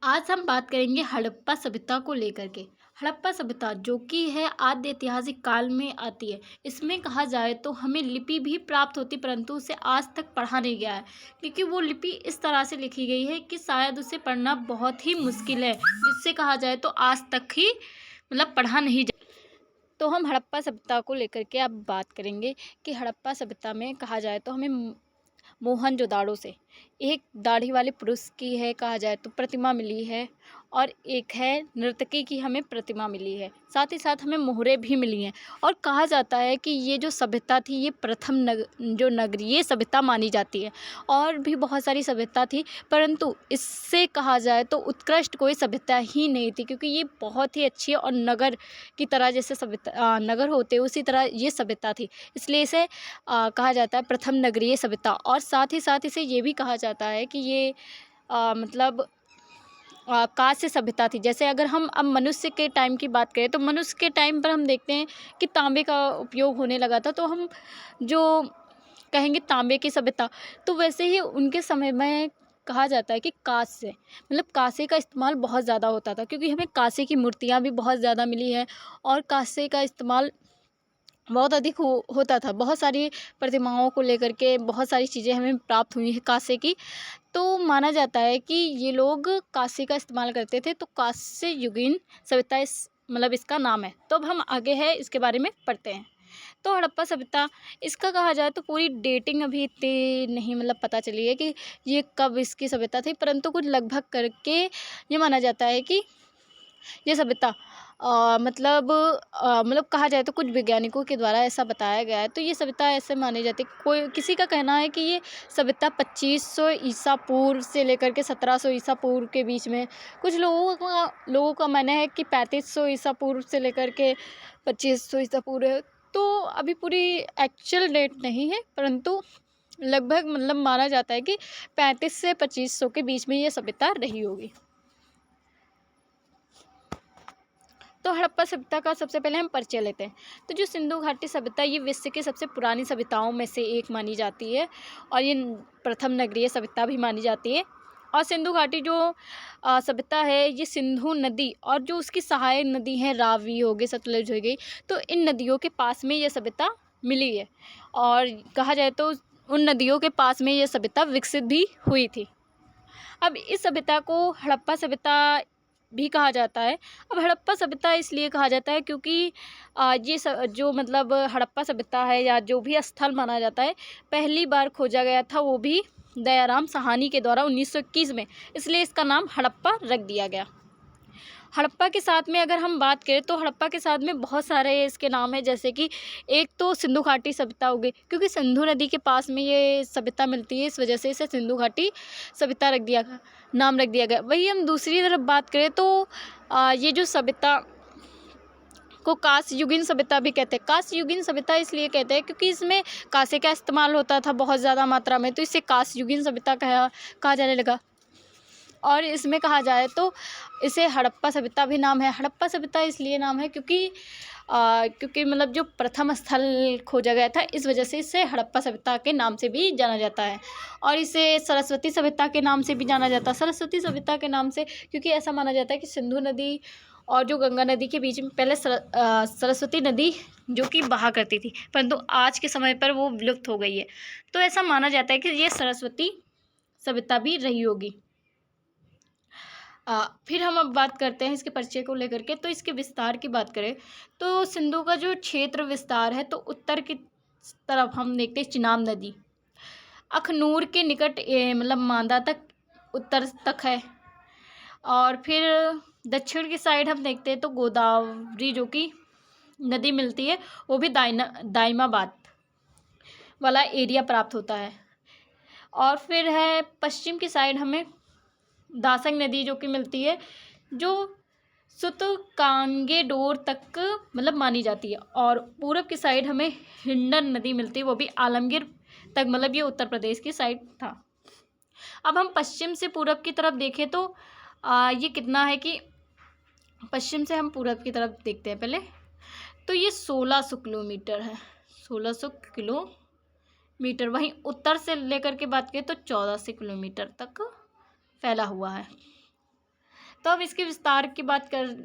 आज हम बात करेंगे हड़प्पा सभ्यता को लेकर के। हड़प्पा सभ्यता जो कि है आद्य ऐतिहासिक काल में आती है। इसमें कहा जाए तो हमें लिपि भी प्राप्त होती, परंतु उसे आज तक पढ़ा नहीं गया है, क्योंकि वो लिपि इस तरह से लिखी गई है कि शायद उसे पढ़ना बहुत ही मुश्किल है, जिससे कहा जाए तो आज तक ही पढ़ा नहीं जा। तो हम हड़प्पा सभ्यता को लेकर के अब बात करेंगे कि हड़प्पा सभ्यता में कहा जाए तो हमें मोहनजोदाड़ो से एक दाढ़ी वाले पुरुष की है कहा जाए तो प्रतिमा मिली है, और एक है नर्तकी की हमें प्रतिमा मिली है। साथ ही साथ हमें मोहरें भी मिली हैं। और कहा जाता है कि ये जो सभ्यता थी ये प्रथम जो नगरीय सभ्यता मानी जाती है। और भी बहुत सारी सभ्यता थी, परंतु इससे कहा जाए तो उत्कृष्ट कोई सभ्यता ही नहीं थी, क्योंकि ये बहुत ही अच्छी और नगर की तरह जैसे सभ्यता नगर होते उसी तरह ये सभ्यता थी। इसलिए इसे कहा जाता है प्रथम नगरीय सभ्यता। और साथ ही साथ इसे ये भी कहा जाता है कि ये कांस्य सभ्यता थी। जैसे अगर हम अब मनुष्य के टाइम की बात करें तो मनुष्य के टाइम पर हम देखते हैं कि तांबे का उपयोग होने लगा था, तो हम जो कहेंगे तांबे की सभ्यता, तो वैसे ही उनके समय में कहा जाता है कि कांस्य कांसे का इस्तेमाल बहुत ज़्यादा होता था, क्योंकि हमें कांसे की मूर्तियाँ भी बहुत ज़्यादा मिली हैं और कांसे का इस्तेमाल बहुत अधिक होता था। बहुत सारी प्रतिमाओं को लेकर के बहुत सारी चीज़ें हमें प्राप्त हुई हैं कांसे की। तो माना जाता है कि ये लोग कांसे का इस्तेमाल करते थे, तो कांस्य युगीन सभ्यता इसका नाम है। तो अब हम आगे है इसके बारे में पढ़ते हैं। तो हड़प्पा सभ्यता, इसका कहा जाए तो पूरी डेटिंग अभी इतनी नहीं पता चली है कि ये कब इसकी सभ्यता थी, परंतु कुछ लगभग करके ये माना जाता है कि ये सभ्यता कहा जाए तो कुछ वैज्ञानिकों के द्वारा ऐसा बताया गया है। तो ये सभ्यता ऐसे मानी जाती है, कोई किसी का कहना है कि ये सभ्यता 2500 ईसा पूर्व से लेकर के 1700 ईसा पूर्व के बीच में। कुछ लोगों का मानना है कि 3500 ईसा पूर्व से लेकर के 2500 ईसा पूर्व है। तो अभी पूरी एक्चुअल डेट नहीं है, परंतु लगभग माना जाता है कि 35 से 2500 के बीच में ये सभ्यता रही होगी। तो हड़प्पा सभ्यता का सबसे पहले हम परिचय लेते हैं। तो जो सिंधु घाटी सभ्यता ये विश्व की सबसे पुरानी सभ्यताओं में से एक मानी जाती है, और ये प्रथम नगरीय सभ्यता भी मानी जाती है। और सिंधु घाटी जो सभ्यता है ये सिंधु नदी और जो उसकी सहायक नदी है रावी हो गई, सतलुज हो गई, तो इन नदियों के पास में ये सभ्यता मिली है। और कहा जाए तो उन नदियों के पास में ये सभ्यता विकसित भी हुई थी। अब इस सभ्यता को हड़प्पा सभ्यता भी कहा जाता है। अब हड़प्पा सभ्यता इसलिए कहा जाता है क्योंकि जो हड़प्पा सभ्यता है या जो भी स्थल माना जाता है, पहली बार खोजा गया था वो भी दयाराम साहनी के द्वारा 1921 में, इसलिए इसका नाम हड़प्पा रख दिया गया। हड़प्पा के साथ में अगर हम बात करें तो हड़प्पा के साथ में बहुत सारे इसके नाम हैं, जैसे कि एक तो सिंधु घाटी सभ्यता हो गई, क्योंकि सिंधु नदी के पास में ये सभ्यता मिलती है, इस वजह से इसे सिंधु घाटी सभ्यता नाम रख दिया गया। वही हम दूसरी तरफ बात करें तो ये जो सभ्यता को कांस्य युगीन सभ्यता भी कहते हैं। कांस्य युगीन सभ्यता इसलिए कहते हैं क्योंकि इसमें कांसे का इस्तेमाल होता था बहुत ज़्यादा मात्रा में, तो इसे कांस्य युगीन सभ्यता कहा जाने लगा। और इसमें कहा जाए तो इसे हड़प्पा सभ्यता भी नाम है। हड़प्पा सभ्यता इसलिए नाम है क्योंकि जो प्रथम स्थल खोजा गया था, इस वजह से इसे हड़प्पा सभ्यता के नाम से भी जाना जाता है। और इसे सरस्वती सभ्यता के नाम से भी जाना जाता है। सरस्वती सभ्यता के नाम से क्योंकि ऐसा माना जाता है कि सिंधु नदी और जो गंगा नदी के बीच में पहले सरस्वती नदी जो कि बहा करती थी, परंतु आज के समय पर वो विलुप्त हो गई है। तो ऐसा माना जाता है कि ये सरस्वती सभ्यता भी रही होगी। फिर हम अब बात करते हैं इसके परिचय को लेकर के। तो इसके विस्तार की बात करें तो सिंधु का जो क्षेत्र विस्तार है, तो उत्तर की तरफ हम देखते हैं चिनाब नदी अखनूर के निकट मांदा तक उत्तर तक है। और फिर दक्षिण की साइड हम देखते हैं तो गोदावरी जो कि नदी मिलती है, वो भी दाइमाबाद वाला एरिया प्राप्त होता है। और फिर है पश्चिम की साइड हमें दासंग नदी जो कि मिलती है, जो सुतकांगेडोर तक मानी जाती है। और पूरब की साइड हमें हिंडन नदी मिलती है, वो भी आलमगीर तक, ये उत्तर प्रदेश की साइड था। अब हम पश्चिम से पूरब की तरफ देखें तो ये कितना है कि पश्चिम से हम पूरब की तरफ देखते हैं पहले, तो ये 1600 किलोमीटर है, 1600 किलोमीटर। वहीं उत्तर से लेकर के बात करें तो 1400 किलोमीटर तक फैला हुआ है। तो अब इसके विस्तार की बात कर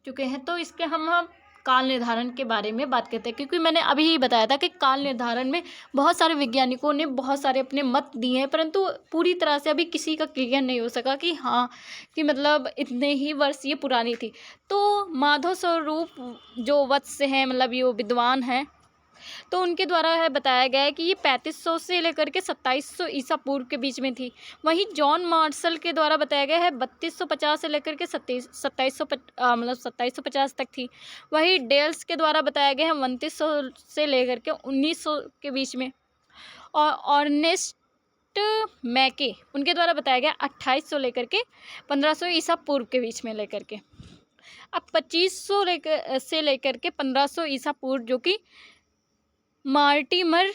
चुके हैं, तो इसके हम काल निर्धारण के बारे में बात करते हैं, क्योंकि मैंने अभी ही बताया था कि काल निर्धारण में बहुत सारे वैज्ञानिकों ने बहुत सारे अपने मत दिए हैं, परंतु पूरी तरह से अभी किसी का क्लियर नहीं हो सका कि हाँ, कि मतलब इतने ही वर्ष ये पुरानी थी। तो माधव स्वरूप जो वत्स हैं, मतलब ये विद्वान हैं, तो उनके द्वारा है बताया गया है कि ये 3500 से लेकर के 2700 ईसा पूर्व के बीच में थी। वहीं जॉन मार्शल के द्वारा बताया गया है 3250 से लेकर के 2750 तक थी। वहीं डेल्स के द्वारा बताया गया है 2900 से लेकर के 1900 के बीच में। और ऑर्नेस्ट मैके उनके द्वारा बताया गया 2800 लेकर के 1500 ईसा पूर्व के बीच में लेकर के। अब 2500 से लेकर के 1500 ईसा पूर्व जो कि मार्टिमर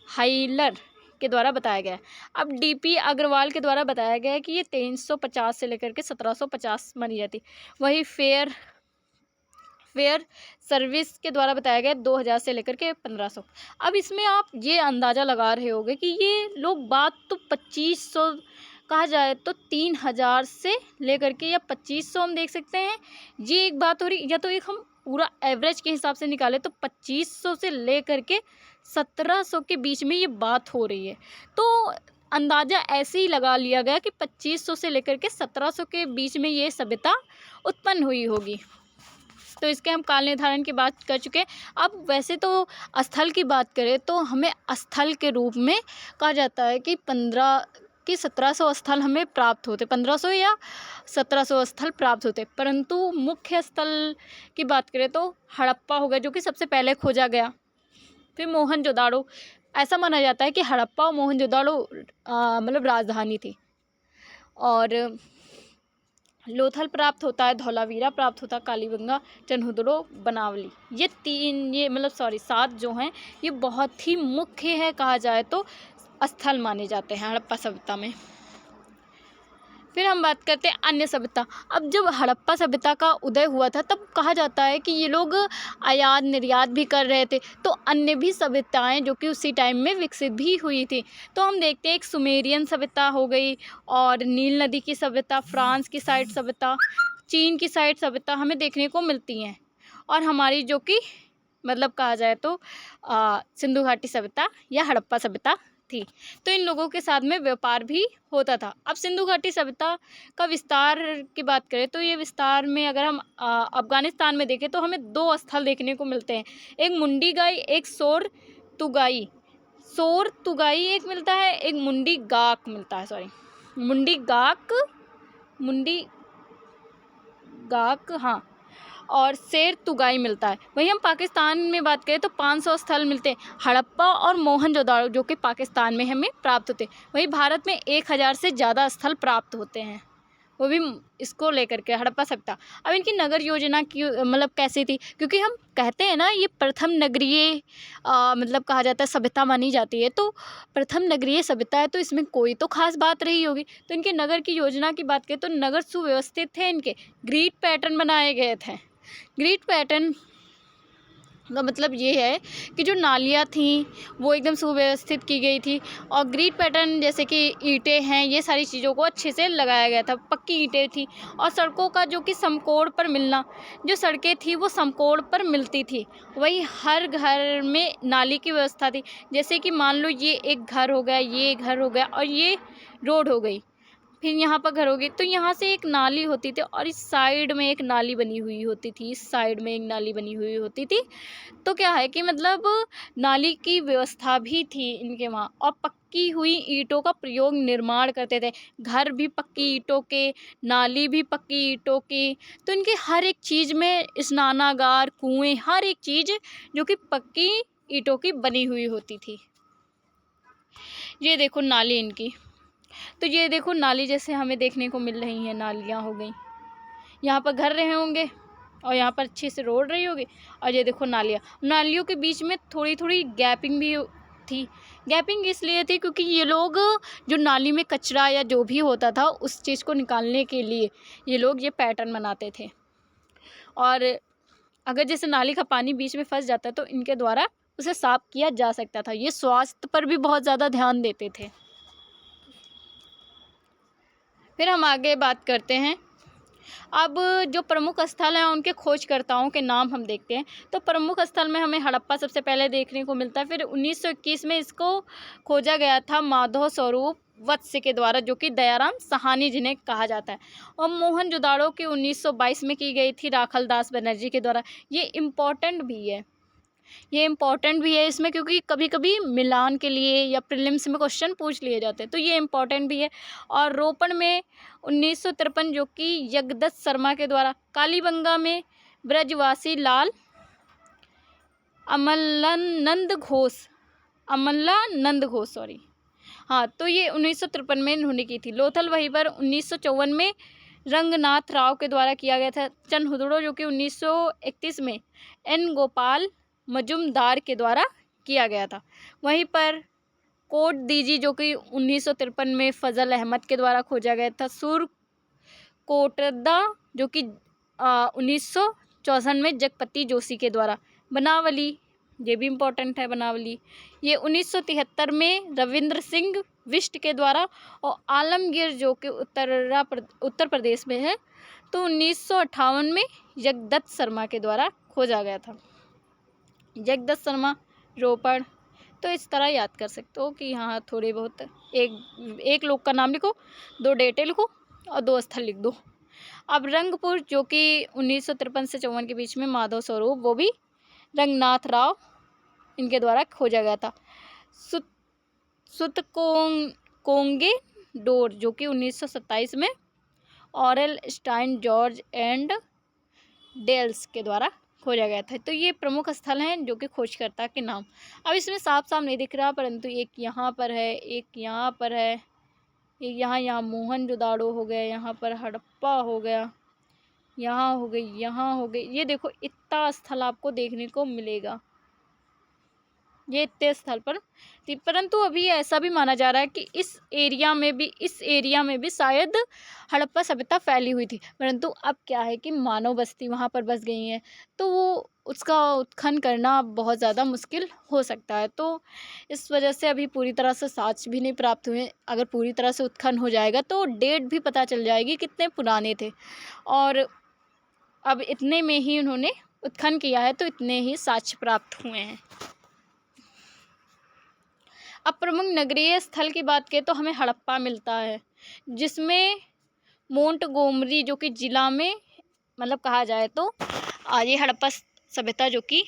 हाइलर के द्वारा बताया गया है। अब डीपी अग्रवाल के द्वारा बताया गया है कि ये 350 से लेकर के 1750 मानी जाती। वही फेयर सर्विस के द्वारा बताया गया 2000 से लेकर के 1500। अब इसमें आप ये अंदाज़ा लगा रहे होंगे कि ये लोग बात तो 2500 कहा जाए तो 3000 से लेकर के या 2500 हम देख सकते हैं, ये एक बात हो रही। या तो एक हम पूरा एवरेज के हिसाब से निकाले तो 2500 से लेकर के 1700 के बीच में ये बात हो रही है। तो अंदाज़ा ऐसे ही लगा लिया गया कि 2500 से लेकर के 1700 के बीच में ये सभ्यता उत्पन्न हुई होगी। तो इसके हम काल निर्धारण की बात कर चुके हैं। अब वैसे तो स्थल की बात करें तो हमें स्थल के रूप में कहा जाता है कि 1700 स्थल हमें प्राप्त होते, 1500 या 1700 स्थल प्राप्त होते। परंतु मुख्य स्थल की बात करें तो हड़प्पा हो गया, जो कि सबसे पहले खोजा गया। फिर मोहनजोदाड़ो, ऐसा माना जाता है कि हड़प्पा और मोहनजोदाड़ो मतलब राजधानी थी। और लोथल प्राप्त होता है, धौलावीरा प्राप्त होता है, कालीबंगा, चन्हुदड़ो, बनावली। ये 7 जो हैं ये बहुत ही मुख्य है कहा जाए तो स्थल माने जाते हैं हड़प्पा सभ्यता में। फिर हम बात करते हैं अन्य सभ्यता। अब जब हड़प्पा सभ्यता का उदय हुआ था तब कहा जाता है कि ये लोग आयात निर्यात भी कर रहे थे, तो अन्य भी सभ्यताएं जो कि उसी टाइम में विकसित भी हुई थी। तो हम देखते हैं एक सुमेरियन सभ्यता हो गई, और नील नदी की सभ्यता, फ्रांस की साइड सभ्यता, चीन की साइड सभ्यता हमें देखने को मिलती हैं। और हमारी जो कि मतलब कहा जाए तो सिंधु घाटी सभ्यता या हड़प्पा सभ्यता थी। तो इन लोगों के साथ में व्यापार भी होता था। अब सिंधु घाटी सभ्यता का विस्तार की बात करें तो ये विस्तार में अगर हम अफगानिस्तान में देखें तो हमें 2 स्थल देखने को मिलते हैं, एक मुंडी गाई, एक सोर तुगाई एक मिलता है, एक मुंडी गाक मिलता है। मुंडी गाक हाँ, और शेर तुगाई मिलता है। वहीं हम पाकिस्तान में बात करें तो 500 स्थल मिलते हैं, हड़प्पा और मोहनजोदाड़ो जो कि पाकिस्तान में हमें प्राप्त होते हैं। वहीं भारत में 1000 से ज़्यादा स्थल प्राप्त होते हैं, वो भी इसको लेकर के हड़प्पा सभ्यता। अब इनकी नगर योजना की मतलब कैसी थी, क्योंकि हम कहते हैं ना ये प्रथम नगरीय मतलब कहा जाता है सभ्यता मानी जाती है। तो प्रथम नगरीय सभ्यता है तो इसमें कोई तो खास बात रही होगी। तो इनके नगर की योजना की बात करें तो नगर सुव्यवस्थित थे, इनके ग्रिड पैटर्न बनाए गए थे। ग्रिड पैटर्न का मतलब ये है कि जो नालियाँ थीं वो एकदम सुव्यवस्थित की गई थी, और ग्रिड पैटर्न जैसे कि ईंटें हैं, ये सारी चीज़ों को अच्छे से लगाया गया था। पक्की ईंटें थी, और सड़कों का जो कि समकोण पर मिलना, जो सड़कें थी वो समकोण पर मिलती थी। वही हर घर में नाली की व्यवस्था थी, जैसे कि मान लो ये एक घर हो गया, ये घर हो गया, और ये रोड हो गई, फिर यहाँ पर घर होगी, तो यहाँ से एक नाली होती थी और इस साइड में एक नाली बनी हुई होती थी, इस साइड में एक नाली बनी हुई होती थी। तो क्या है कि मतलब नाली की व्यवस्था भी थी इनके वहाँ, और पक्की हुई ईंटों का प्रयोग निर्माण करते थे। घर भी पक्की ईंटों के, नाली भी पक्की ईंटों की। तो इनके हर एक चीज़ में स्नानागार, कुएँ, हर एक चीज़ जो कि पक्की ईंटों की बनी हुई होती थी। ये देखो नाली इनकी, तो ये देखो नाली जैसे हमें देखने को मिल रही हैं, नालियाँ हो गई, यहाँ पर घर रहे होंगे और यहाँ पर अच्छे से रोड रही होगी, और ये देखो नालियों के बीच में थोड़ी थोड़ी गैपिंग भी थी। गैपिंग इसलिए थी क्योंकि ये लोग जो नाली में कचरा या जो भी होता था उस चीज़ को निकालने के लिए ये लोग ये पैटर्न बनाते थे। और अगर जैसे नाली का पानी बीच में फंस जाता तो इनके द्वारा उसे साफ किया जा सकता था। ये स्वास्थ्य पर भी बहुत ज़्यादा ध्यान देते थे। फिर हम आगे बात करते हैं। अब जो प्रमुख स्थल हैं उनके खोजकर्ताओं के नाम हम देखते हैं। तो प्रमुख स्थल में हमें हड़प्पा सबसे पहले देखने को मिलता है। फिर 1921 में इसको खोजा गया था माधव स्वरूप वत्स के द्वारा, जो कि दयाराम साहनी जिन्हें कहा जाता है। और मोहनजोदाड़ो की 1922 में की गई थी राखलदास बनर्जी के द्वारा। ये इम्पोर्टेंट भी है इसमें, क्योंकि कभी कभी मिलान के लिए या प्रीलिम्स में क्वेश्चन पूछ लिए जाते हैं, तो ये इम्पोर्टेंट भी है। और रोपण में 1953 जो कि जगदत्त शर्मा के द्वारा। कालीबंगा में ब्रजवासी लाल अमलानंद घोष सॉरी, हाँ, तो ये 1953 में इन्होंने की थी। लोथल वहीं पर 1954 में रंगनाथ राव के द्वारा किया गया था। चनहुदड़ो जो कि 1931 में एन गोपाल मजुमदार के द्वारा किया गया था। वहीं पर कोट दीजी जो कि 1953 में फजल अहमद के द्वारा खोजा गया था। सुरकोटदा जो कि 1964 में जगपति जोशी के द्वारा। बनावली, ये भी इम्पोर्टेंट है बनावली, ये 1973 में रविंद्र सिंह बिष्ट के द्वारा। और आलमगीर जो कि उत्तर प्रदेश में है, तो 1958 में जगदत्त शर्मा के द्वारा खोजा गया था। जगदत्त शर्मा, रोपड़। तो इस तरह याद कर सकते हो कि हाँ, थोड़े बहुत एक लोग का नाम लिखो, 2 डेटें लिखो और 2 स्थल लिख दो। अब रंगपुर जो कि 1953 से 54 के बीच में माधव स्वरूप, वो भी रंगनाथ राव इनके द्वारा खोजा गया था। सुतकोंगे डोर जो कि 1927 में Aurel Stein George and Dales के द्वारा खोजा गया था। तो ये प्रमुख स्थल हैं जो कि खोजकर्ता के नाम। अब इसमें साफ साफ नहीं दिख रहा, परंतु एक यहाँ पर है, एक यहाँ पर है, एक यहाँ मोहनजोदाड़ो हो गया, यहाँ पर हड़प्पा हो गया, यहाँ हो गई, यहाँ हो गई। ये देखो, इतना स्थल आपको देखने को मिलेगा, ये इतने स्थल पर थी। परंतु अभी ऐसा भी माना जा रहा है कि इस एरिया में भी शायद हड़प्पा सभ्यता फैली हुई थी, परंतु अब क्या है कि मानव बस्ती वहाँ पर बस गई है, तो वो उसका उत्खनन करना बहुत ज़्यादा मुश्किल हो सकता है। तो इस वजह से अभी पूरी तरह से साक्ष्य भी नहीं प्राप्त हुए। अगर पूरी तरह से उत्खनन हो जाएगा तो डेट भी पता चल जाएगी कितने पुराने थे, और अब इतने में ही उन्होंने उत्खनन किया है, तो इतने ही साक्ष्य प्राप्त हुए हैं। अब प्रमुख नगरीय स्थल की बात करें तो हमें हड़प्पा मिलता है, जिसमें मोंटगोमरी जो कि जिला में मतलब कहा जाए तो ये हड़प्पा सभ्यता जो कि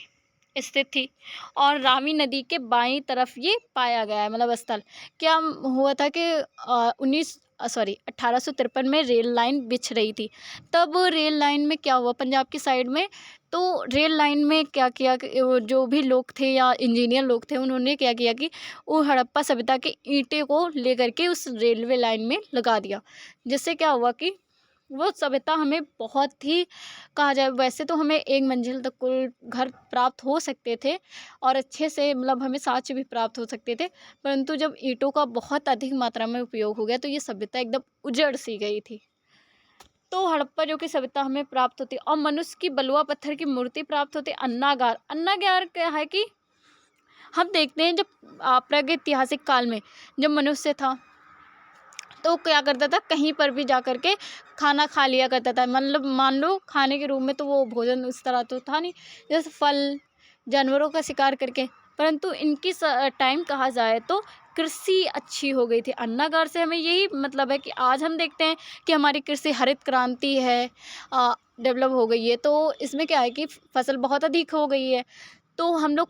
स्थित थी, और रावी नदी के बाईं तरफ ये पाया गया है। मतलब स्थल क्या हुआ था कि 1853 में रेल लाइन बिछ रही थी। तब रेल लाइन में क्या हुआ पंजाब की साइड में, तो रेल लाइन में क्या किया कि वो जो भी लोग थे या इंजीनियर लोग थे, उन्होंने क्या किया कि वो हड़प्पा सभ्यता के ईंटें को लेकर के उस रेलवे लाइन में लगा दिया, जिससे क्या हुआ कि वो सभ्यता हमें बहुत ही, कहा जाए वैसे तो हमें एक मंजिल तक कुल घर प्राप्त हो सकते थे और अच्छे से मतलब हमें साक्ष्य भी प्राप्त हो सकते थे, परंतु जब ईंटों का बहुत अधिक मात्रा में उपयोग हो गया तो ये सभ्यता एकदम उजड़ सी गई थी। तो हड़प्पा जो कि सभ्यता हमें प्राप्त होती, और मनुष्य की बलुआ पत्थर की मूर्ति प्राप्त होती। अन्नागार क्या है कि हम देखते हैं जब प्रागैतिहासिक काल में जब मनुष्य था तो क्या करता था, कहीं पर भी जा कर के खाना खा लिया करता था। मतलब मान लो खाने के रूप में तो वो भोजन उस तरह तो था नहीं, जैसे फल जानवरों का शिकार करके, परंतु इनकी टाइम कहा जाए तो कृषि अच्छी हो गई थी। अन्नागार से हमें यही मतलब है कि आज हम देखते हैं कि हमारी कृषि हरित क्रांति है, डेवलप हो गई है, तो इसमें क्या है कि फसल बहुत अधिक हो गई है, तो हम लोग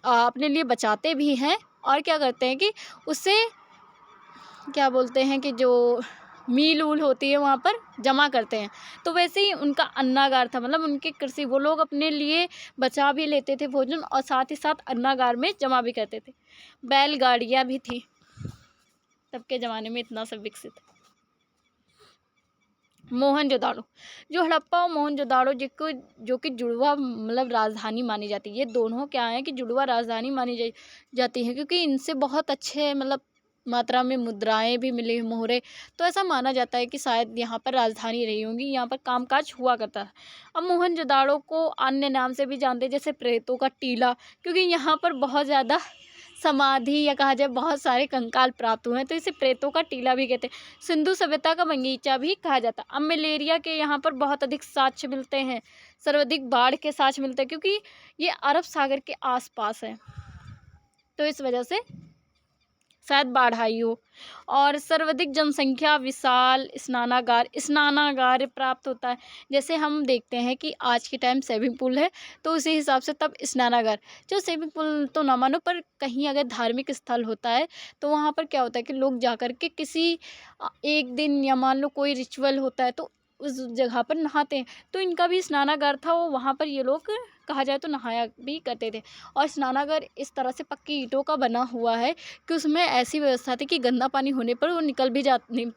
अपने लिए बचाते भी हैं और क्या करते हैं कि उससे क्या बोलते हैं कि जो मील ऊल होती है वहाँ पर जमा करते हैं। तो वैसे ही उनका अन्नागार था, मतलब उनकी कृषि वो लोग अपने लिए बचा भी लेते थे भोजन और साथ ही साथ अन्नागार में जमा भी करते थे। बैलगाड़ियाँ भी थी तब के ज़माने में, इतना सब विकसित। मोहनजोदाड़ो, जो हड़प्पा और मोहनजोदाड़ो जो कि जुड़वा मतलब राजधानी मानी जाती है, ये दोनों क्या है कि जुड़वा राजधानी मानी जाती है, क्योंकि इनसे बहुत अच्छे मतलब मात्रा में मुद्राएं भी मिली, मोहरे। तो ऐसा माना जाता है कि शायद यहाँ पर राजधानी रही होंगी, यहाँ पर कामकाज हुआ करता है। अब मोहनजोदाड़ो को अन्य नाम से भी जानते हैं, जैसे प्रेतों का टीला, क्योंकि यहाँ पर बहुत ज़्यादा समाधि या कहा जाए बहुत सारे कंकाल प्राप्त हुए हैं, तो इसे प्रेतों का टीला भी कहते हैं। सिंधु सभ्यता का बगीचा भी कहा जाता है। अब मलेरिया के यहाँ पर बहुत अधिक साक्ष्य मिलते हैं, सर्वाधिक बाढ़ के साक्ष्य मिलते हैं, क्योंकि ये अरब सागर के आसपास है, तो इस वजह से शायद बाढ़ आई हो। और सर्वाधिक जनसंख्या विशाल स्नानागार प्राप्त होता है। जैसे हम देखते हैं कि आज के टाइम स्विमिंग पूल है, तो उसी हिसाब से तब स्नानागार, जो स्विमिंग पूल तो ना मानो, पर कहीं अगर धार्मिक स्थल होता है तो वहाँ पर क्या होता है कि लोग जा कर के किसी एक दिन या मान लो कोई रिचुअल होता है तो उस जगह पर नहाते हैं। तो इनका भी स्नानागार था, वो वहाँ पर ये लोग कहा जाए तो नहाया भी करते थे। और स्नानागार इस तरह से पक्की ईंटों का बना हुआ है कि उसमें ऐसी व्यवस्था थी कि गंदा पानी होने पर वो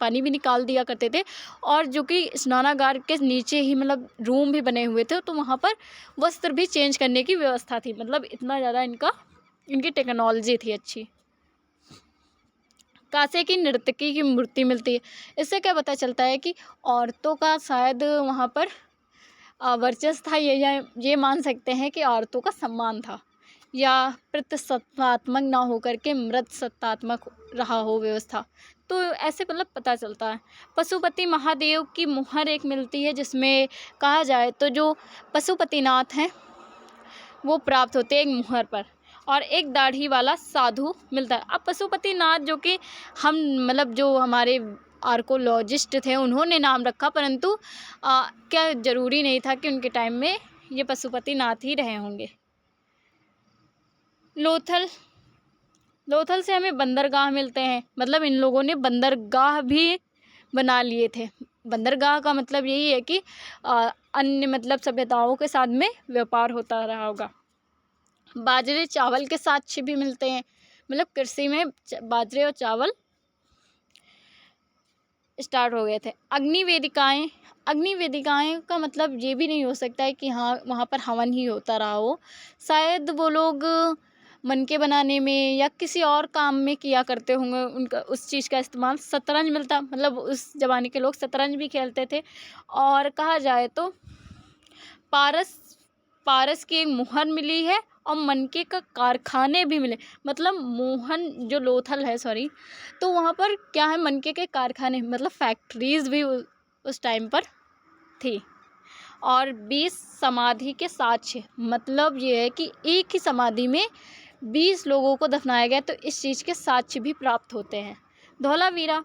पानी भी निकाल दिया करते थे। और जो कि स्नानागार के नीचे ही मतलब रूम भी बने हुए थे, तो वहाँ पर वस्त्र भी चेंज करने की व्यवस्था थी। मतलब इतना ज़्यादा इनकी टेक्नोलॉजी थी अच्छी। कांसे की नर्तकी की मूर्ति मिलती है। इससे क्या पता चलता है कि औरतों का शायद वहाँ पर वर्चस्व था, ये मान सकते हैं कि औरतों का सम्मान था, या प्रतिसत्तात्मक ना होकर के मृत सत्तात्मक रहा हो व्यवस्था, तो ऐसे मतलब पता चलता है। पशुपति महादेव की मुहर एक मिलती है, जिसमें कहा जाए तो जो पशुपतिनाथ हैं वो प्राप्त होते हैं एक मुहर पर, और एक दाढ़ी वाला साधु मिलता है। अब पशुपतिनाथ जो कि हम मतलब जो हमारे आर्कोलॉजिस्ट थे उन्होंने नाम रखा, परंतु क्या ज़रूरी नहीं था कि उनके टाइम में ये पशुपतिनाथ ही रहे होंगे। लोथल से हमें बंदरगाह मिलते हैं, मतलब इन लोगों ने बंदरगाह भी बना लिए थे। बंदरगाह का मतलब यही है कि अन्य मतलब सभ्यताओं के साथ में व्यापार होता रहा होगा। बाजरे चावल के साक्ष्य भी मिलते हैं, मतलब कृषि में बाजरे और चावल स्टार्ट हो गए थे। अग्निवेदिकाएं का मतलब ये भी नहीं हो सकता है कि हाँ वहाँ पर हवन ही होता रहा हो। शायद वो लोग मनके बनाने में या किसी और काम में किया करते होंगे। उनका उस चीज़ का इस्तेमाल शतरंज मिलता, मतलब उस ज़माने के लोग शतरंज भी खेलते थे। और कहा जाए तो पारस की एक मुहर मिली है, और मनके का कारखाने भी मिले। मतलब मोहन जो लोथल है सॉरी, तो वहाँ पर क्या है, मनके के कारखाने मतलब फैक्ट्रीज भी उस टाइम पर थी। और 20 समाधि के साक्ष्य, मतलब ये है कि एक ही समाधि में 20 लोगों को दफनाया गया, तो इस चीज़ के साक्ष्य भी प्राप्त होते हैं। धौलावीरा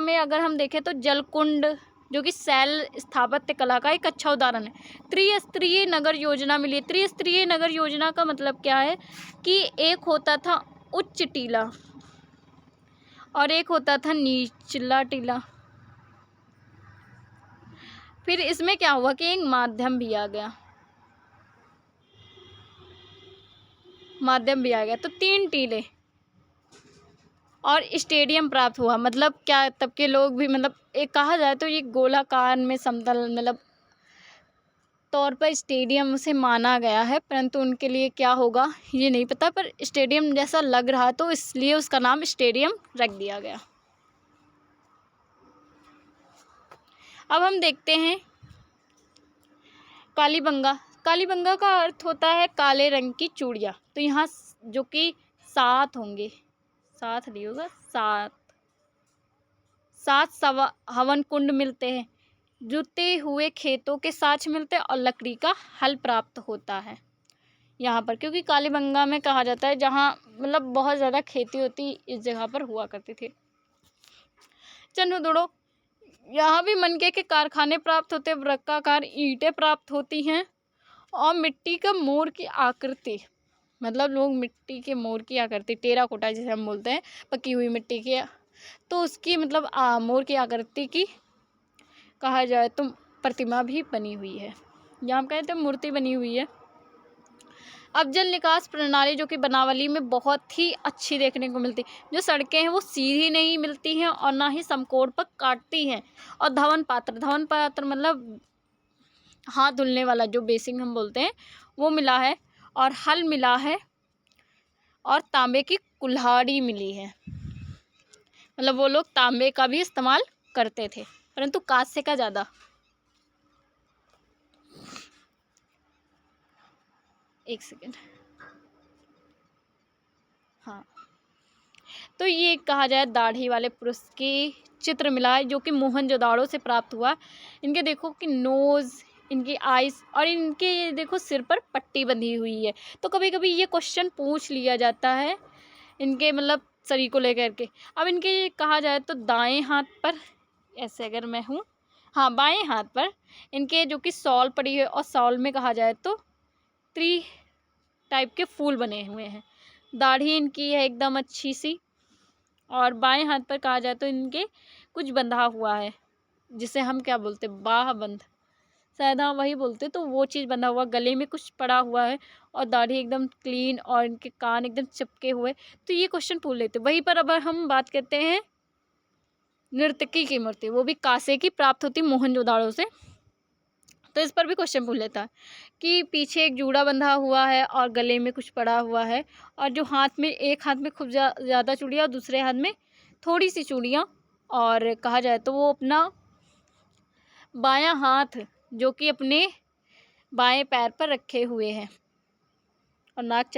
में अगर हम देखें तो जलकुंड जो कि शैल स्थापत्य कला का एक अच्छा उदाहरण है। त्रिस्तरीय नगर योजना मिली। त्रिस्तरीय नगर योजना का मतलब क्या है कि एक होता था उच्च टीला और एक होता था निचला टीला। फिर इसमें क्या हुआ कि एक माध्यम भी आ गया, तो 3 टीले और स्टेडियम प्राप्त हुआ। मतलब क्या, तब के लोग भी मतलब एक कहा जाए तो ये गोलाकार में समतल मतलब तौर पर स्टेडियम उसे माना गया है, परंतु उनके लिए क्या होगा ये नहीं पता, पर स्टेडियम जैसा लग रहा तो इसलिए उसका नाम स्टेडियम रख दिया गया। अब हम देखते हैं कालीबंगा का अर्थ होता है काले रंग की चूड़ियाँ। तो यहाँ जो कि 7 होंगे, 7 नहीं होगा, 7 हवन कुंड मिलते हैं, जुते हुए खेतों के साक्ष्य मिलते हैं, और लकड़ी का हल प्राप्त होता है यहाँ पर, क्योंकि कालीबंगा में कहा जाता है जहाँ मतलब बहुत ज़्यादा खेती होती इस जगह पर हुआ करती थी। चंद्रदुड़ो, यहाँ भी मनके के कारखाने प्राप्त होते हैं, वृत्ताकार ईंटें प्राप्त होती हैं, और मिट्टी का मोर की आकृति, मतलब लोग मिट्टी के मोर की आकृति, टेराकोटा जिसे हम बोलते हैं, पकी हुई मिट्टी की, तो उसकी मतलब मोर की आकृति की कहा जाए तो प्रतिमा भी बनी हुई है, यहाँ हम कहते हैं मूर्ति बनी हुई है। अब जल निकास प्रणाली जो कि बनावली में बहुत ही अच्छी देखने को मिलती है। जो सड़कें हैं वो सीधी नहीं मिलती हैं और ना ही समकोण पर काटती हैं। और धवन पात्र मतलब हाथ धुलने वाला जो बेसिन हम बोलते हैं वो मिला है, और हल मिला है, और तांबे की कुल्हाड़ी मिली है। मतलब वो लोग तांबे का भी इस्तेमाल करते थे, परंतु कांसे का ज़्यादा। एक सेकेंड। हाँ, तो ये कहा जाए दाढ़ी वाले पुरुष की चित्र मिला है जो कि मोहनजोदाड़ो से प्राप्त हुआ। इनके देखो कि नोज़, इनकी आइज़ और इनके ये देखो सिर पर पट्टी बंधी हुई है। तो कभी कभी ये क्वेश्चन पूछ लिया जाता है इनके मतलब शरीर को लेकर के। अब इनके कहा जाए तो दाएं हाथ पर, ऐसे अगर मैं हूँ, हाँ बाएं हाथ पर इनके जो कि शॉल पड़ी है और शॉल में कहा जाए तो 3 टाइप के फूल बने हुए हैं। दाढ़ी इनकी है एकदम अच्छी सी, और बाएं हाथ पर कहा जाए तो इनके कुछ बंधा हुआ है जिसे हम क्या बोलते, बाह बंध, शायद हाँ वही बोलते, तो वो चीज़ बंधा हुआ, गले में कुछ पड़ा हुआ है और दाढ़ी एकदम क्लीन और इनके कान एकदम चिपके हुए। तो ये क्वेश्चन पूछ लेते। वहीं पर अब हम बात करते हैं नर्तकी की मूर्ति, वो भी कांसे की प्राप्त होती मोहनजोदाड़ो से। तो इस पर भी क्वेश्चन पूछ लेता है कि पीछे एक जूड़ा बंधा हुआ है और गले में कुछ पड़ा हुआ है, और जो हाथ में, एक हाथ में खूब ज़्यादा चूड़ियाँ और दूसरे हाथ में थोड़ी सी चूड़ियाँ, और कहा जाए तो वो अपना बायां हाथ जो कि अपने बाएं पैर पर रखे हुए हैं, और नाक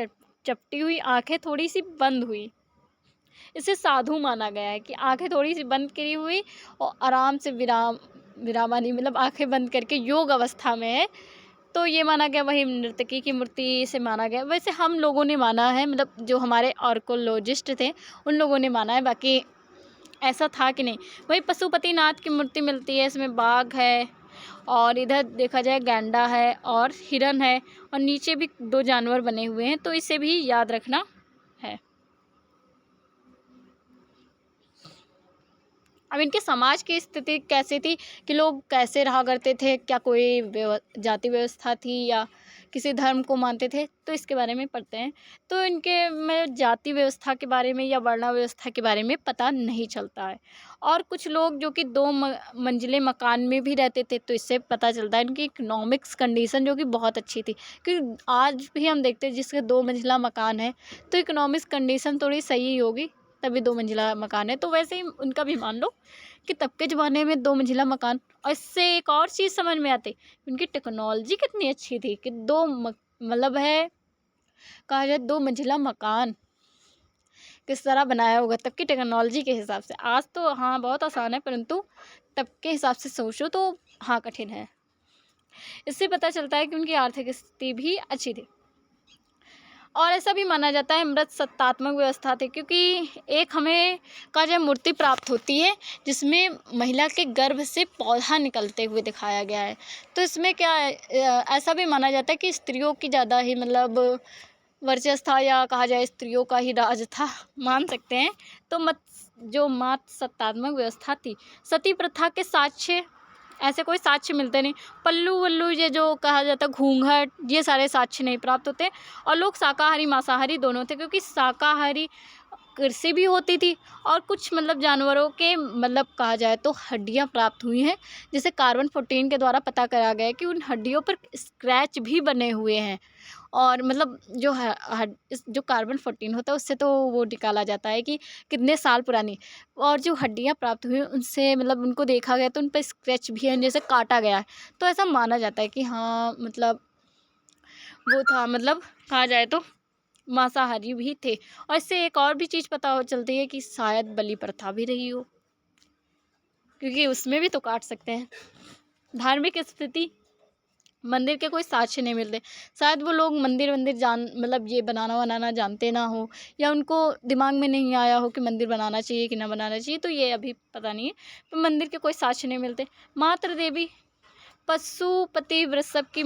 चपटी हुई, आंखें थोड़ी सी बंद हुई। इसे साधु माना गया है कि आंखें थोड़ी सी बंद करी हुई और आराम से विरामानी मतलब आंखें बंद करके योग अवस्था में है। तो ये माना गया, वही नर्तकी की मूर्ति से माना गया। वैसे हम लोगों ने माना है, मतलब जो हमारे आर्कोलॉजिस्ट थे उन लोगों ने माना है, बाकी ऐसा था कि नहीं। वही पशुपतिनाथ की मूर्ति मिलती है, इसमें बाघ है और इधर देखा जाए गैंडा है और हिरन है, और नीचे भी 2 जानवर बने हुए हैं, तो इसे भी याद रखना है। अब इनके समाज की स्थिति कैसी थी कि लोग कैसे रहा करते थे, क्या कोई जाति व्यवस्था थी या किसी धर्म को मानते थे, तो इसके बारे में पढ़ते हैं। तो इनके में जाति व्यवस्था के बारे में या वर्ण व्यवस्था के बारे में पता नहीं चलता है। और कुछ लोग जो कि 2 मंजिले मकान में भी रहते थे, तो इससे पता चलता है इनकी इकोनॉमिक्स कंडीशन जो कि बहुत अच्छी थी। क्योंकि आज भी हम देखते हैं जिसके 2 मंजिला मकान है तो इकोनॉमिक्स कंडीशन थोड़ी सही होगी, तभी 2 मंजिला मकान है। तो वैसे ही उनका भी मान लो कि तब के ज़माने में 2 मंजिला मकान। और इससे एक और चीज़ समझ में आती, उनकी टेक्नोलॉजी कितनी अच्छी थी कि 2 मतलब है, कहा जाए 2 मंजिला मकान किस तरह बनाया होगा तब की टेक्नोलॉजी के हिसाब से। आज तो हाँ बहुत आसान है, परंतु तब के हिसाब से सोचो तो हाँ कठिन है। इससे पता चलता है कि उनकी आर्थिक स्थिति भी अच्छी थी। और ऐसा भी माना जाता है मृत सत्तात्मक व्यवस्था थी, क्योंकि एक हमें कहा जाए मूर्ति प्राप्त होती है जिसमें महिला के गर्भ से पौधा निकलते हुए दिखाया गया है। तो इसमें क्या है, ऐसा भी माना जाता है कि स्त्रियों की ज़्यादा ही मतलब वर्चस्व था, या कहा जाए स्त्रियों का ही राज था, मान सकते हैं। तो मात सत्तात्मक व्यवस्था थी। सती प्रथा के साक्ष्य, ऐसे कोई साक्ष्य मिलते नहीं। पल्लू वल्लू ये जो कहा जाता घूंघट, ये सारे साक्ष्य नहीं प्राप्त होते। और लोग शाकाहारी मांसाहारी दोनों थे, क्योंकि शाकाहारी कृषि भी होती थी और कुछ मतलब जानवरों के मतलब कहा जाए तो हड्डियां प्राप्त हुई हैं, जिसे कार्बन 14 के द्वारा पता करा गया है कि उन हड्डियों पर स्क्रैच भी बने हुए हैं। और मतलब जो कार्बन 14 होता है उससे तो वो निकाला जाता है कि कितने साल पुरानी। और जो हड्डियां प्राप्त हुई उनसे मतलब उनको देखा गया तो उन पर स्क्रैच भी है, जैसे काटा गया है। तो ऐसा माना जाता है कि हाँ मतलब वो था, मतलब कहा जाए तो मांसाहारी भी थे। और इससे एक और भी चीज़ पता हो चलती है कि शायद बलि प्रथा भी रही हो, क्योंकि उसमें भी तो काट सकते हैं। धार्मिक स्थिति, मंदिर के कोई साक्ष्य नहीं मिलते। शायद वो लोग मंदिर मतलब ये बनाना जानते ना हो, या उनको दिमाग में नहीं आया हो कि मंदिर बनाना चाहिए कि ना बनाना चाहिए, तो ये अभी पता नहीं है। तो मंदिर के कोई साक्ष्य नहीं मिलते। मातृ देवी पशुपति वृषभ की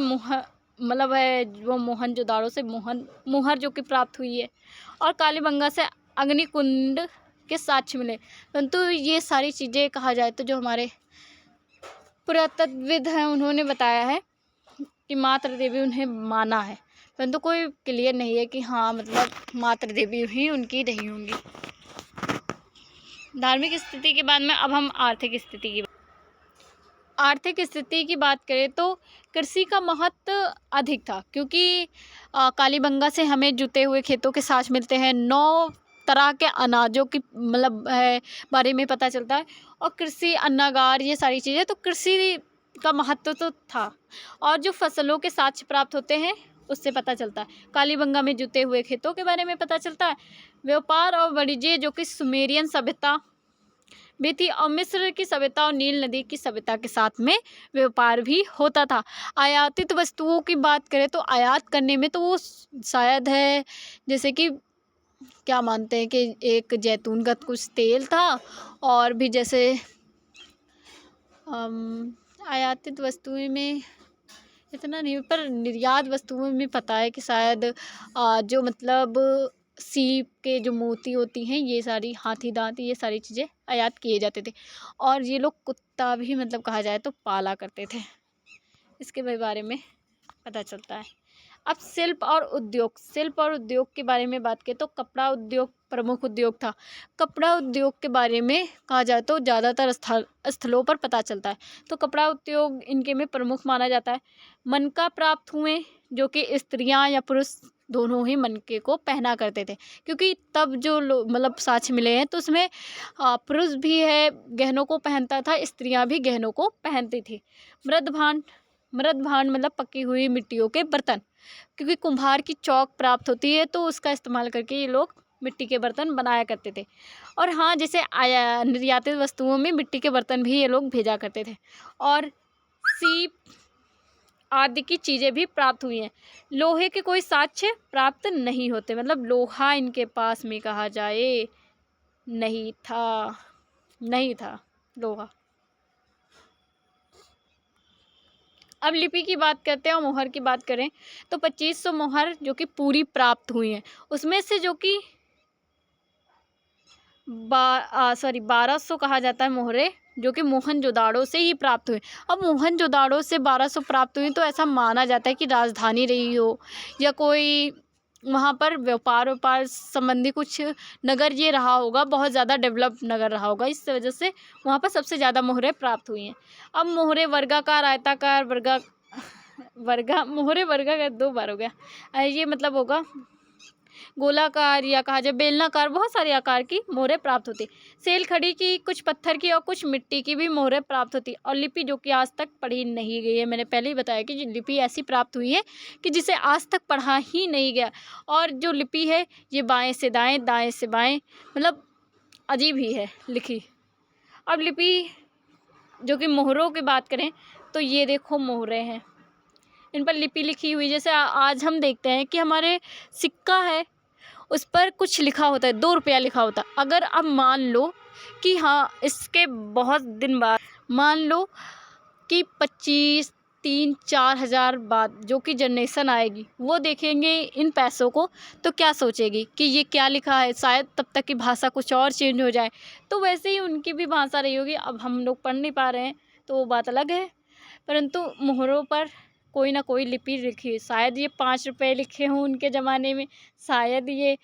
मतलब है वो मोहनजोदाड़ो से मुहर जो कि प्राप्त हुई है। और कालीबंगा से अग्निकुंड के साक्ष्य मिले। परंतु ये सारी चीज़ें कहा जाए तो जो हमारे पुरातत्वविद हैं उन्होंने बताया है कि मातृ देवी उन्हें माना है, परंतु कोई क्लियर नहीं है कि हाँ मतलब मातृ देवी ही उनकी रही होंगी। धार्मिक स्थिति के बाद में अब हम आर्थिक स्थिति की बात करें तो कृषि का महत्व अधिक था, क्योंकि कालीबंगा से हमें जुते हुए खेतों के साथ मिलते हैं। 9 तरह के अनाजों की मतलब है बारे में पता चलता है। और कृषि अन्नागार ये सारी चीज़ें, तो कृषि का महत्व तो था। और जो फसलों के साक्ष्य प्राप्त होते हैं उससे पता चलता है। कालीबंगा में जुते हुए खेतों के बारे में पता चलता है। व्यापार और वाणिज्य जो कि सुमेरियन सभ्यता भी थी, और मिस्र की सभ्यता और नील नदी की सभ्यता के साथ में व्यापार भी होता था। आयातित वस्तुओं की बात करें तो आयात करने में तो वो शायद है, जैसे कि क्या मानते हैं कि एक जैतून का कुछ तेल था, और भी जैसे आयातित वस्तुएं में इतना नहीं, पर निर्यात वस्तुओं में पता है कि शायद जो मतलब सीप के जो मोती होती हैं, ये सारी हाथी दांत, ये सारी चीज़ें आयात किए जाते थे। और ये लोग कुत्ता भी मतलब कहा जाए तो पाला करते थे। इसके बारे में पता चलता है। अब शिल्प और उद्योग के बारे में बात करें तो कपड़ा उद्योग प्रमुख उद्योग था। कपड़ा उद्योग के बारे में कहा जाए तो ज़्यादातर स्थलों पर पता चलता है। तो कपड़ा उद्योग इनके में प्रमुख माना जाता है। मनका प्राप्त हुए, जो कि स्त्रियां या पुरुष दोनों ही मनके को पहना करते थे, क्योंकि तब जो मतलब साक्ष्य मिले हैं तो उसमें पुरुष भी है गहनों को पहनता था, स्त्रियां भी गहनों को पहनती थी। मृद भांड मतलब पकी हुई मिट्टियों के बर्तन, क्योंकि कुम्हार की चौक प्राप्त होती है तो उसका इस्तेमाल करके ये लोग मिट्टी के बर्तन बनाया करते थे। और हाँ, जैसे निर्यातित वस्तुओं में मिट्टी के बर्तन भी ये लोग भेजा करते थे। और सीप आदि की चीज़ें भी प्राप्त हुई हैं। लोहे के कोई साक्ष्य प्राप्त नहीं होते, मतलब लोहा इनके पास में कहा जाए नहीं था लोहा। अब लिपि की बात करते हैं और मोहर की बात करें तो 2500 मोहर जो कि पूरी प्राप्त हुई हैं, उसमें से जो कि 1200 कहा जाता है मोहरे, जो कि मोहनजोदाड़ो से ही प्राप्त हुए। अब मोहनजोदाड़ो से 1200 प्राप्त हुई तो ऐसा माना जाता है कि राजधानी रही हो, या कोई वहाँ पर व्यापार संबंधी कुछ नगर ये रहा होगा, बहुत ज़्यादा डेवलप नगर रहा होगा, इस वजह से वहाँ पर सबसे ज़्यादा मोहरें प्राप्त हुई हैं। अब मोहरे वर्गाकार, आयताकार, मोहरे वर्गाकार 2 बार हो गया, ये मतलब होगा गोलाकार या कहा जाए बेलनाकार, बहुत सारे आकार की मोहरें प्राप्त होती। सेल खड़ी की, कुछ पत्थर की और कुछ मिट्टी की भी मोहरें प्राप्त होती। और लिपि जो कि आज तक पढ़ी नहीं गई है, मैंने पहले ही बताया कि लिपि ऐसी प्राप्त हुई है कि जिसे आज तक पढ़ा ही नहीं गया। और जो लिपि है ये बाएं से दाएं, दाएं से बाएं, मतलब अजीब ही है लिखी। अब लिपि जो कि मोहरों की बात करें तो ये देखो मोहरें हैं, इन पर लिपि लिखी हुई। जैसे आज हम देखते हैं कि हमारे सिक्का है, उस पर कुछ लिखा होता है, 2 रुपया लिखा होता है। अगर अब मान लो कि हाँ, इसके बहुत दिन बाद, मान लो कि 25, 3, 4 हज़ार बाद जो कि जनरेशन आएगी वो देखेंगे इन पैसों को, तो क्या सोचेगी कि ये क्या लिखा है। शायद तब तक की भाषा कुछ और चेंज हो जाए, तो वैसे ही उनकी भी भाषा रही होगी। अब हम लोग पढ़ नहीं पा रहे हैं तो वो बात अलग है, परंतु मोहरों पर कोई ना कोई लिपि लिखी है। शायद ये 5 रुपये लिखे हों उनके ज़माने में, शायद ये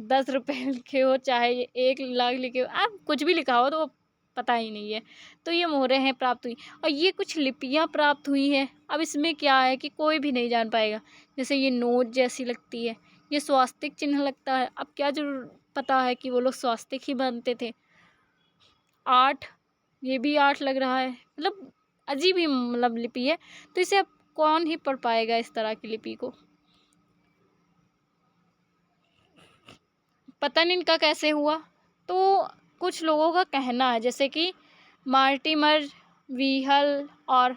10 रुपये लिखे हो, चाहे ये 1 लाख लिखे हो, अब कुछ भी लिखा हो तो पता ही नहीं है। तो ये मोहरें हैं प्राप्त हुई, और ये कुछ लिपियाँ प्राप्त हुई हैं। अब इसमें क्या है कि कोई भी नहीं जान पाएगा। जैसे ये नोट जैसी लगती है, ये स्वास्तिक चिन्ह लगता है। अब क्या जरूर पता है कि वो लोग स्वास्तिक ही बनते थे। 8, ये भी 8 लग रहा है, मतलब अजीब ही मतलब लिपि है। तो इसे अब कौन ही पढ़ पाएगा इस तरह की लिपि को, पता नहीं इनका कैसे हुआ। तो कुछ लोगों का कहना है, जैसे कि मार्टिमर वीहल और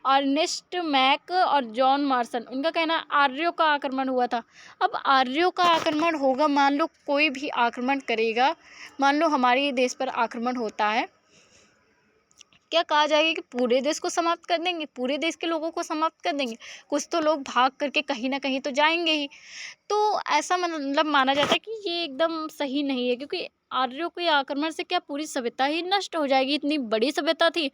अर्नेस्ट मैक और जॉन मार्सन, उनका कहना आर्यों का आक्रमण हुआ था। अब आर्यों का आक्रमण होगा, मान लो कोई भी आक्रमण करेगा, मान लो हमारे देश पर आक्रमण होता है, क्या कहा जाएगा कि पूरे देश को समाप्त कर देंगे, पूरे देश के लोगों को समाप्त कर देंगे। कुछ तो लोग भाग करके कहीं ना कहीं तो जाएंगे ही। तो ऐसा मतलब माना जाता है कि ये एकदम सही नहीं है, क्योंकि आर्यों के आक्रमण से क्या पूरी सभ्यता ही नष्ट हो जाएगी, इतनी बड़ी सभ्यता थी।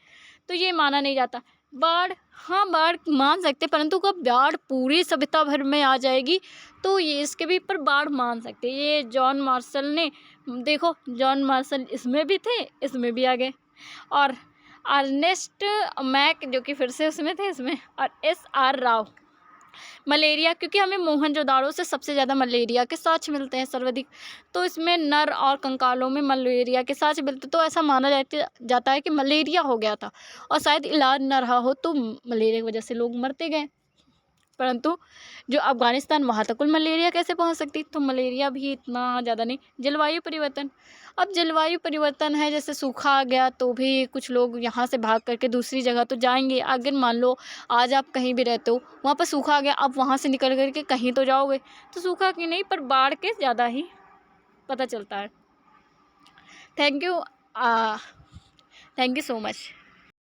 तो ये माना नहीं जाता। बाढ़, हाँ बाढ़ मान सकते, परंतु कब बाढ़ पूरी सभ्यता भर में आ जाएगी तो ये इसके भी पर बाढ़ मान सकते। ये जॉन मार्शल ने, देखो जॉन मार्शल इसमें भी थे, इसमें भी आ गए। और अर्नेस्ट मैक जो कि फिर से उसमें थे, इसमें। और SR राव, मलेरिया, क्योंकि हमें मोहनजोदाड़ो से सबसे ज़्यादा मलेरिया के साक्ष्य मिलते हैं सर्वाधिक, तो इसमें नर और कंकालों में मलेरिया के साक्ष्य मिलते, तो ऐसा माना जाता है कि मलेरिया हो गया था, और शायद इलाज न रहा हो तो मलेरिया की वजह से लोग मरते गए। परंतु जो अफ़गानिस्तान वहाँ तक मलेरिया कैसे पहुँच सकती? तो मलेरिया भी इतना ज़्यादा नहीं। जलवायु परिवर्तन, अब जलवायु परिवर्तन है, जैसे सूखा आ गया तो भी कुछ लोग यहाँ से भाग करके दूसरी जगह तो जाएंगे। अगर मान लो आज आप कहीं भी रहते हो, वहाँ पर सूखा आ गया, आप वहाँ से निकल करके कहीं तो जाओगे, तो सूखा की नहीं पर बाढ़ के ज़्यादा ही पता चलता है। Thank you, thank you so much.